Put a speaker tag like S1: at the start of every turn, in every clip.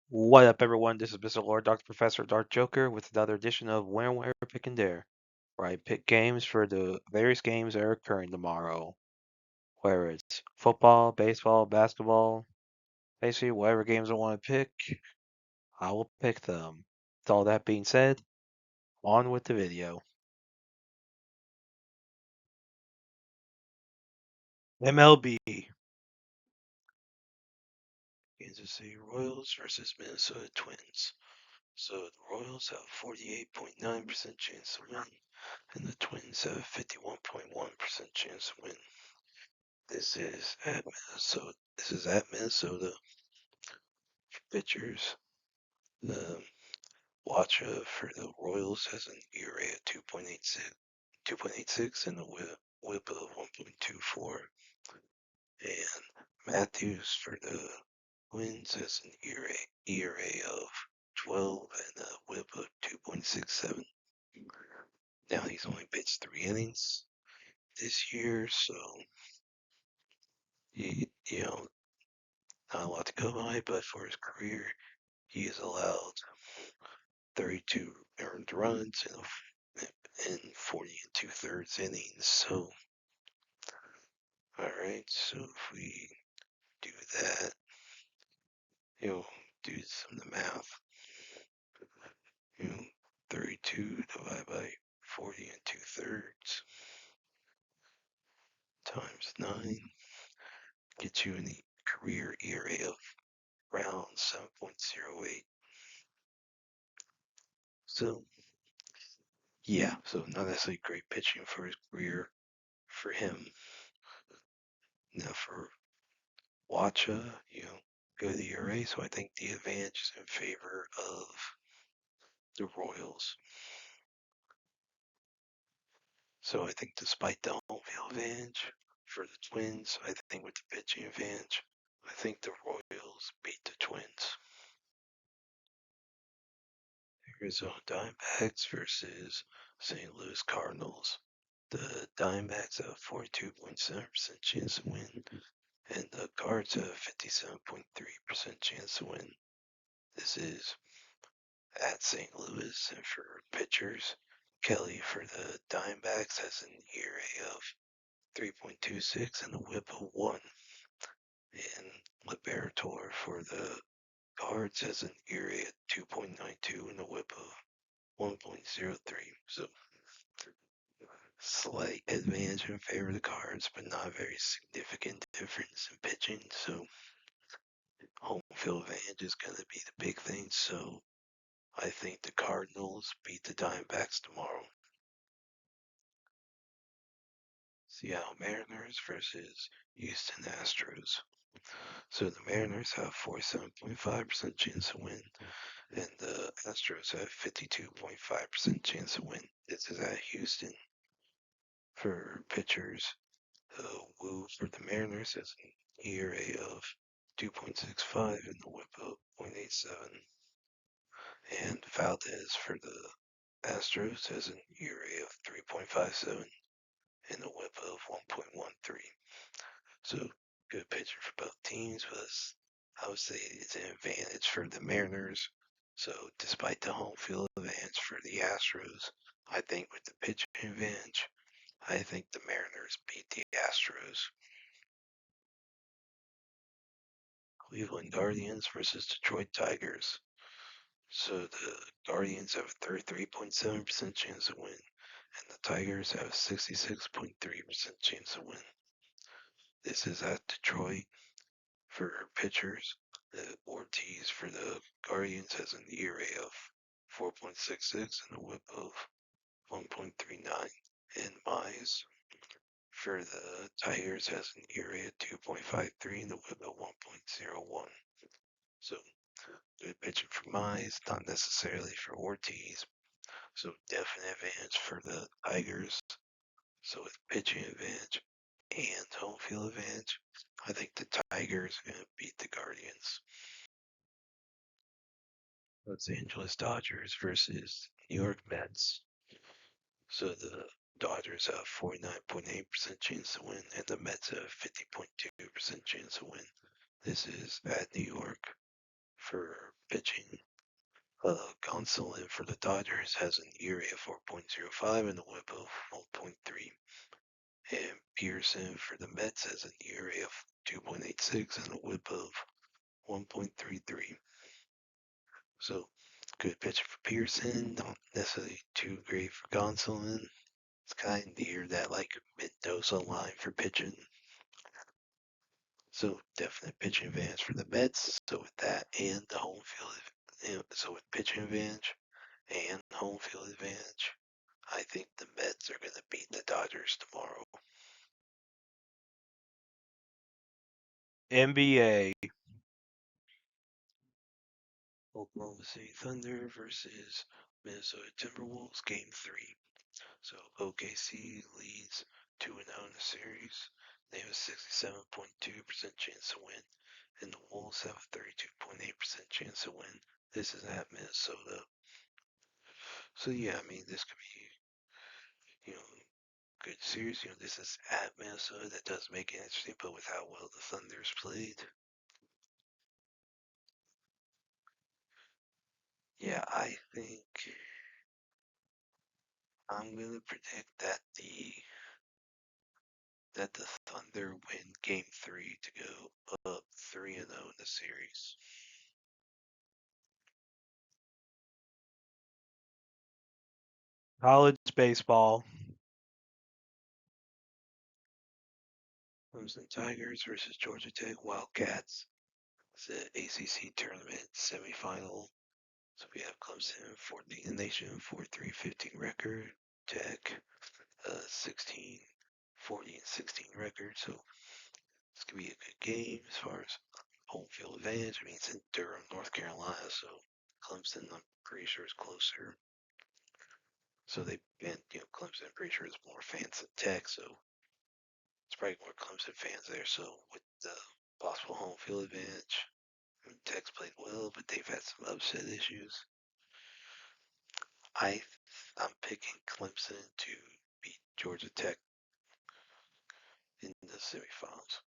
S1: What up, everyone? This is Mr. Lord, Dr. Professor, Dark Joker, with another edition of When, Where, Pick, and Dare, where I pick games for the various games that are occurring tomorrow. Whether it's football, baseball, basketball, basically whatever games I want to pick, I will pick them. With all that being said, on with the video. MLB. Kansas City Royals versus Minnesota Twins. So the Royals have 48.9% chance to win, and the Twins have 51.1% chance to win. This is at Minnesota. This is at Minnesota. Pitchers. The Watcha for the Royals has an ERA of 2.86 and a whip of 1.24. And Matthews for the Twins has an ERA of 12 and a whip of 2.67. Now he's only pitched 3 innings this year, so you know, not a lot to go by, but for his career, he has allowed 32 earned runs in 40 and 2/3 innings. So, alright, so if we do that, do some of the math. 32 divided by 40 and 2/3 times 9 gets you an career ERA of around 7.08. So, yeah, so not necessarily great pitching for his career for him. Now for Watcha, good ERA, so I think the advantage is in favor of the Royals. So I think despite the home field advantage for the Twins, I think with the pitching advantage, I think the Royals beat the Twins. Arizona Diamondbacks versus St. Louis Cardinals. The Diamondbacks have 42.7% chance to win, and the Cards have 57.3% chance to win. This is at St. Louis, and for pitchers, Kelly for the Diamondbacks has an ERA of 3.26 and a whip of 1. And Liberator for the Cards has an ERA at 2.92 and a whip of 1.03. So slight advantage in favor of the Cards, but not a very significant difference in pitching. So home field advantage is going to be the big thing. So I think the Cardinals beat the Diamondbacks tomorrow. Seattle Mariners versus Houston Astros. So the Mariners have 47.5% chance to win, and the Astros have 52.5% chance to win. This is at Houston. For pitchers, Wu for the Mariners has an ERA of 2.65 and a whip of 0.87. And Valdez for the Astros has an ERA of 3.57 and a whip of 1.13. So good pitcher for both teams, but I would say it's an advantage for the Mariners. So despite the home field advantage for the Astros, I think with the pitching advantage, I think the Mariners beat the Astros. Cleveland Guardians versus Detroit Tigers. So the Guardians have a 33.7% chance to win, and the Tigers have a 66.3% chance to win. This is at Detroit. For pitchers, Ortiz for the Guardians has an ERA of 4.66 and a whip of 1.39. And Mize for the Tigers has an ERA of 2.53 and a whip of 1.01. So good pitching for Mize, not necessarily for Ortiz. So definite advantage for the Tigers. So with pitching advantage and home field advantage, I think the Tigers are going to beat the Guardians. Los Angeles Dodgers versus New York Mets. So the Dodgers have 49.8% chance to win, and the Mets have 50.2% chance to win. This is at New York. For pitching. Gonsolin for the Dodgers has an ERA of 4.05 and a WHIP of 1.3. And Pearson for the Mets has an ERA of 2.86 and a WHIP of 1.33. So, good pitching for Pearson, not necessarily too great for Gonsolin. It's kind of near that like Mendoza line for pitching. So definite pitching advantage for the Mets. So with that and the home field, so with pitching advantage and home field advantage, I think the Mets are going to beat the Dodgers tomorrow.
S2: NBA.
S1: Oklahoma City Thunder versus Minnesota Timberwolves, Game 3. So OKC leads 2-0 in the series. They have a 67.2% chance to win, and the Wolves have a 32.8% chance to win. This is at Minnesota. So yeah, I mean, this could be, good series. This is at Minnesota. That does make it interesting, but with how well the Thunder's played, yeah, I think I'm gonna predict that the Thunder win Game 3 to go up 3-0 in the series.
S2: College baseball.
S1: Clemson Tigers versus Georgia Tech Wildcats. It's the ACC tournament semifinal. So we have Clemson 14 in the nation, 4-3-15 record. Tech 16, 40 and 16 record. So this could be a good game as far as home field advantage. I mean, it's in Durham, North Carolina, so Clemson, I'm pretty sure, is closer. So Clemson, I'm pretty sure, is more fans than Tech, so it's probably more Clemson fans there. So with the possible home field advantage, I mean, Tech's played well, but they've had some upset issues. I'm picking Clemson to beat Georgia Tech in the semifinals.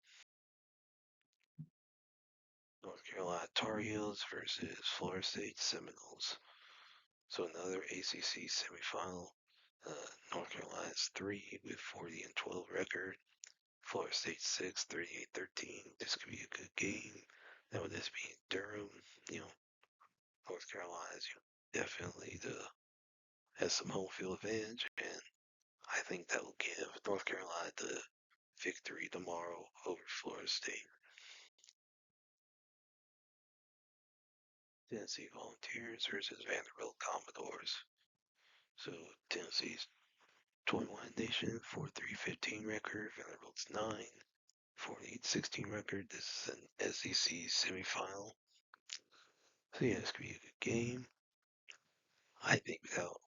S1: North Carolina Tar Heels versus Florida State Seminoles. So another ACC semifinal. North Carolina's 3 with 40 and 12 record. Florida State 6, 38-13. This could be a good game. Now with this being Durham, North Carolina's definitely has some home field advantage, and I think that will give North Carolina the victory tomorrow over Florida State. Tennessee Volunteers versus Vanderbilt Commodores. So Tennessee's 21 nation, 4-3-15 record. Vanderbilt's 9, 48-16 record. This is an SEC semifinal. So yeah, this could be a good game. I think without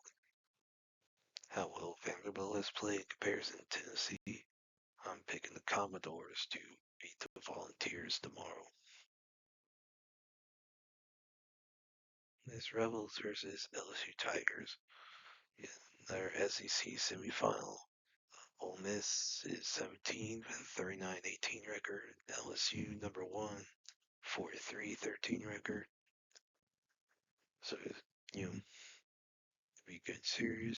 S1: how well Vanderbilt has played in comparison to Tennessee, I'm picking the Commodores to beat the Volunteers tomorrow. This Rebels versus LSU Tigers. Yeah, their SEC semifinal. Ole Miss is 17 with a 39-18 record. LSU number 1, 43-13 record. So, it'd be a good series.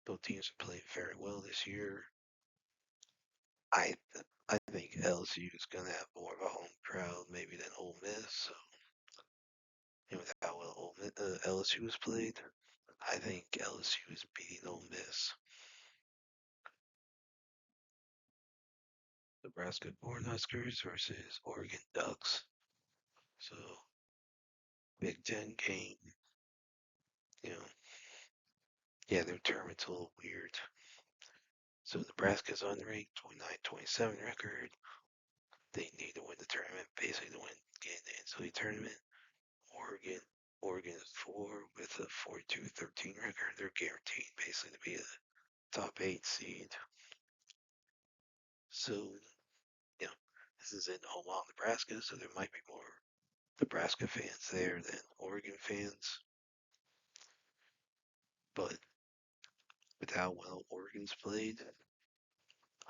S1: Both teams have played very well this year. I think LSU is going to have more of a home crowd maybe than Ole Miss. So, with how well LSU has played, I think LSU is beating Ole Miss. Nebraska Cornhuskers versus Oregon Ducks. So, Big Ten game. Yeah, their tournament's a little weird. So Nebraska's unranked, 29-27 record. They need to win the tournament, basically to get in the NCAA tournament. Oregon is 4 with a 42-13 record. They're guaranteed basically to be a top 8 seed. So, this is in Omaha, Nebraska, so there might be more Nebraska fans there than Oregon fans. But with how well Oregon's played,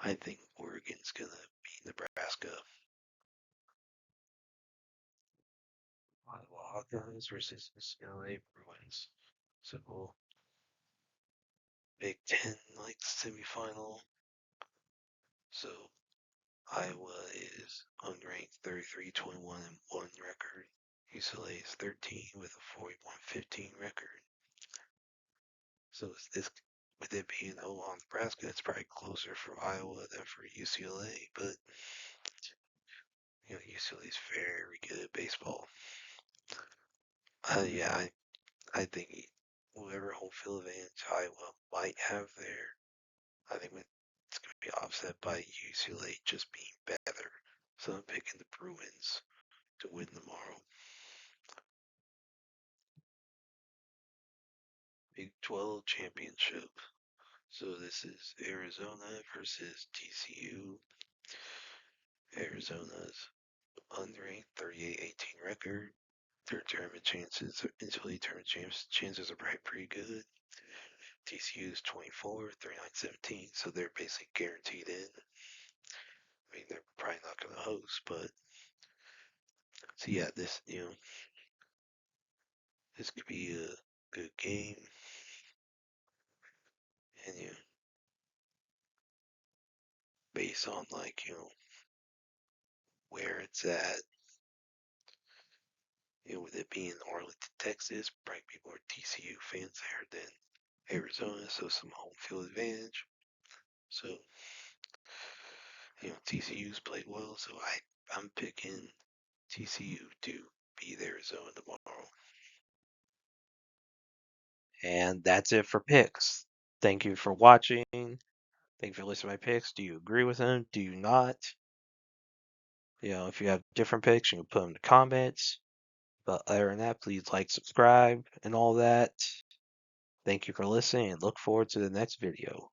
S1: I think Oregon's going to beat Nebraska. Hawkeyes versus UCLA Bruins. So Big Ten like semifinal. So Iowa is unranked 33-21-1 record. UCLA is 13 with a 41-15 record. So this, with it being Omaha, Nebraska, it's probably closer for Iowa than for UCLA. But UCLA is very good at baseball. Yeah, I think whoever home field advantage Iowa might have there, I think it's going to be offset by UCLA just being better. So I'm picking the Bruins to win tomorrow. Big 12 championship. So this is Arizona versus TCU. Arizona's unranked 38-18 record. Their tournament chances, NCAA tournament chances are pretty good. TCU's 24, 39-17, so they're basically guaranteed in. I mean, they're probably not going to host, but so yeah, this this could be a good game, and based on like where it's at, with it being Arlington, Texas, probably be more TCU fans there than Arizona, so some home field advantage. So TCU's played well, so I'm picking TCU to beat Arizona tomorrow. And that's it for picks. Thank you for watching. Thank you for listening to my picks. Do you agree with them? Do you not? If you have different picks, you can put them in the comments. But other than that, please like, subscribe, and all that. Thank you for listening, and look forward to the next video.